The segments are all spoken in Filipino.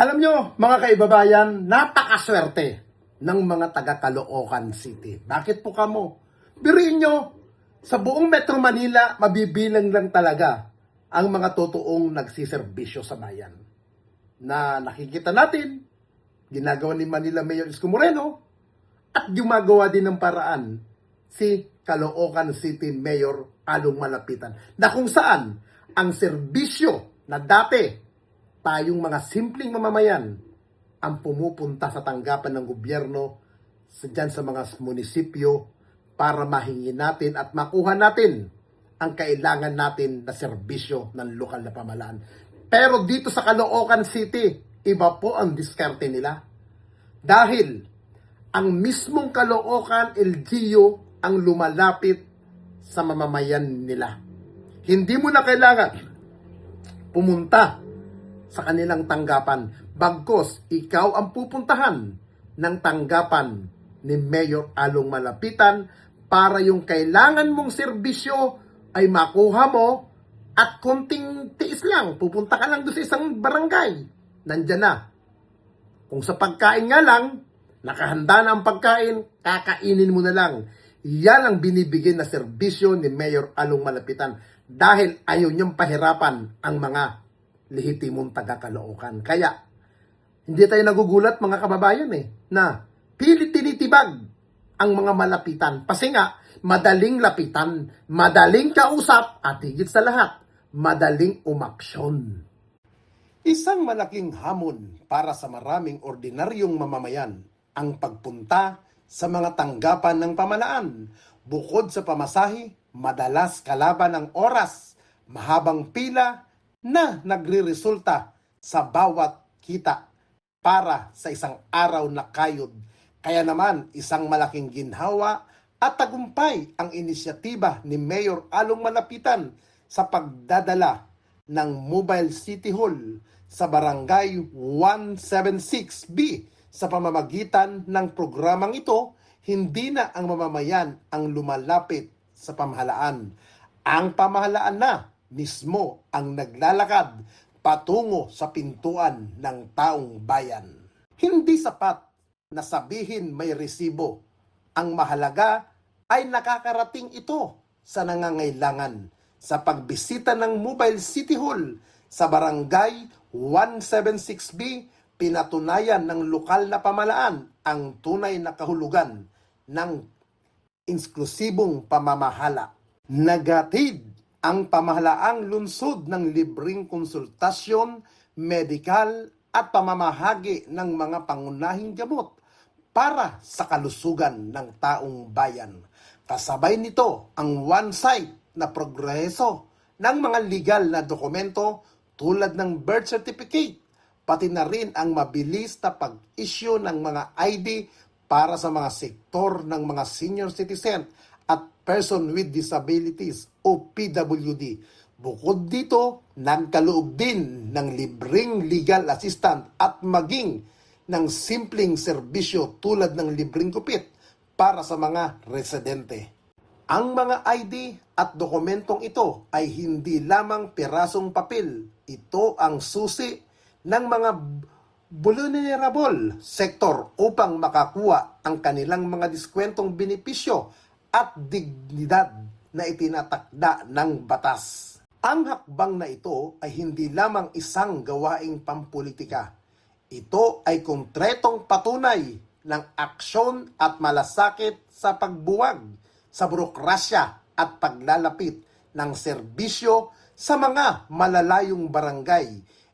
Alam nyo, mga kaibabayan, napakaswerte ng mga taga Caloocan City. Bakit po kamo? Biriin nyo, sa buong Metro Manila, mabibilang lang talaga ang mga totoong nagsiservisyo sa bayan. Na nakikita natin, ginagawa ni Manila Mayor Isko Moreno, at gumagawa din ng paraan si Caloocan City Mayor Along Malapitan, na kung saan ang serbisyo na dati tayong mga simpleng mamamayan ang pumupunta sa tanggapan ng gobyerno dyan sa mga munisipyo para mahingi natin at makuha natin ang kailangan natin na serbisyo ng lokal na pamahalaan. Pero dito sa Caloocan City, iba po ang diskarte nila. Dahil ang mismong Caloocan LGU ang lumalapit sa mamamayan nila. Hindi mo na kailangan pumunta sa kanilang tanggapan. Bagkos, ikaw ang pupuntahan ng tanggapan ni Mayor Along Malapitan para yung kailangan mong serbisyo ay makuha mo at konting tiis lang. Pupunta ka lang doon sa isang barangay. Nandyan na. Kung sa pagkain nga lang, nakahanda na ang pagkain, kakainin mo na lang. Yan ang binibigay na serbisyo ni Mayor Along Malapitan dahil ayaw niyang pahirapan ang mga lehitimong taga-Caloocan. Kaya, hindi tayo nagugulat mga kababayan na pilit tinitibag ang mga malapitan. Kasi nga, madaling lapitan, madaling kausap, at higit sa lahat, madaling umaksyon. Isang malaking hamon para sa maraming ordinaryong mamamayan ang pagpunta sa mga tanggapan ng pamahalaan. Bukod sa pamasahe, madalas kalaban ng oras, mahabang pila na nagre-resulta sa bawat kita para sa isang araw na kayod. Kaya naman, isang malaking ginhawa at tagumpay ang inisyatiba ni Mayor Along Malapitan sa pagdadala ng Mobile City Hall sa Barangay 176B. Sa pamamagitan ng programang ito, hindi na ang mamamayan ang lumalapit sa pamahalaan. Ang pamahalaan na mismo ang naglalakad patungo sa pintuan ng taong bayan. Hindi sapat na sabihin may resibo. Ang mahalaga ay nakakarating ito sa nangangailangan. Sa pagbisita ng Mobile City Hall sa Barangay 176B, pinatunayan ng lokal na pamahalaan ang tunay na kahulugan ng eksklusibong pamamahala. Nagatid ang pamahalaang lungsod ng libreng konsultasyon, medikal at pamamahagi ng mga pangunahing gamot para sa kalusugan ng taong bayan. Kasabay nito ang one-site na progreso ng mga legal na dokumento tulad ng birth certificate, pati na rin ang mabilis na pag-issue ng mga ID para sa mga sektor ng mga senior citizen at person with disabilities o PWD. Bukod dito, nagkaloob din ng libreng legal assistant at maging ng simpleng serbisyo tulad ng libreng gupit para sa mga residente. Ang mga ID at dokumentong ito ay hindi lamang pirasong papel. Ito ang susi ng mga vulnerable sector upang makakuha ang kanilang mga diskwentong benepisyo at dignidad na itinatakda ng batas. Ang hakbang na ito ay hindi lamang isang gawaing pampolitika. Ito ay konkretong patunay ng aksyon at malasakit sa pagbuwag sa burokrasya at paglalapit ng serbisyo sa mga malalayong barangay.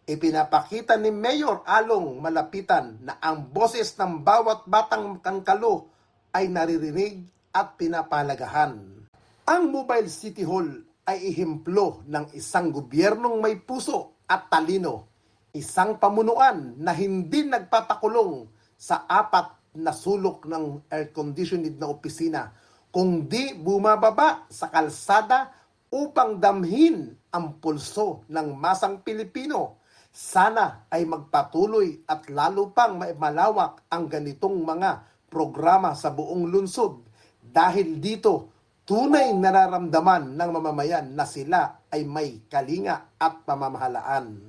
Ipinapakita ni Mayor Along Malapitan na ang boses ng bawat batang kangkalo ay naririnig at pinapalagahan. Ang Mobile City Hall ay ehemplo ng isang gobyernong may puso at talino. Isang pamunuan na hindi nagpapakulong sa apat na sulok ng air-conditioned na opisina, kundi bumababa sa kalsada upang damhin ang pulso ng masang Pilipino. Sana ay magpatuloy at lalo pang malawak ang ganitong mga programa sa buong lungsod. Dahil dito, tunay nararamdaman ng mamamayan na sila ay may kalinga at pamamahalaan.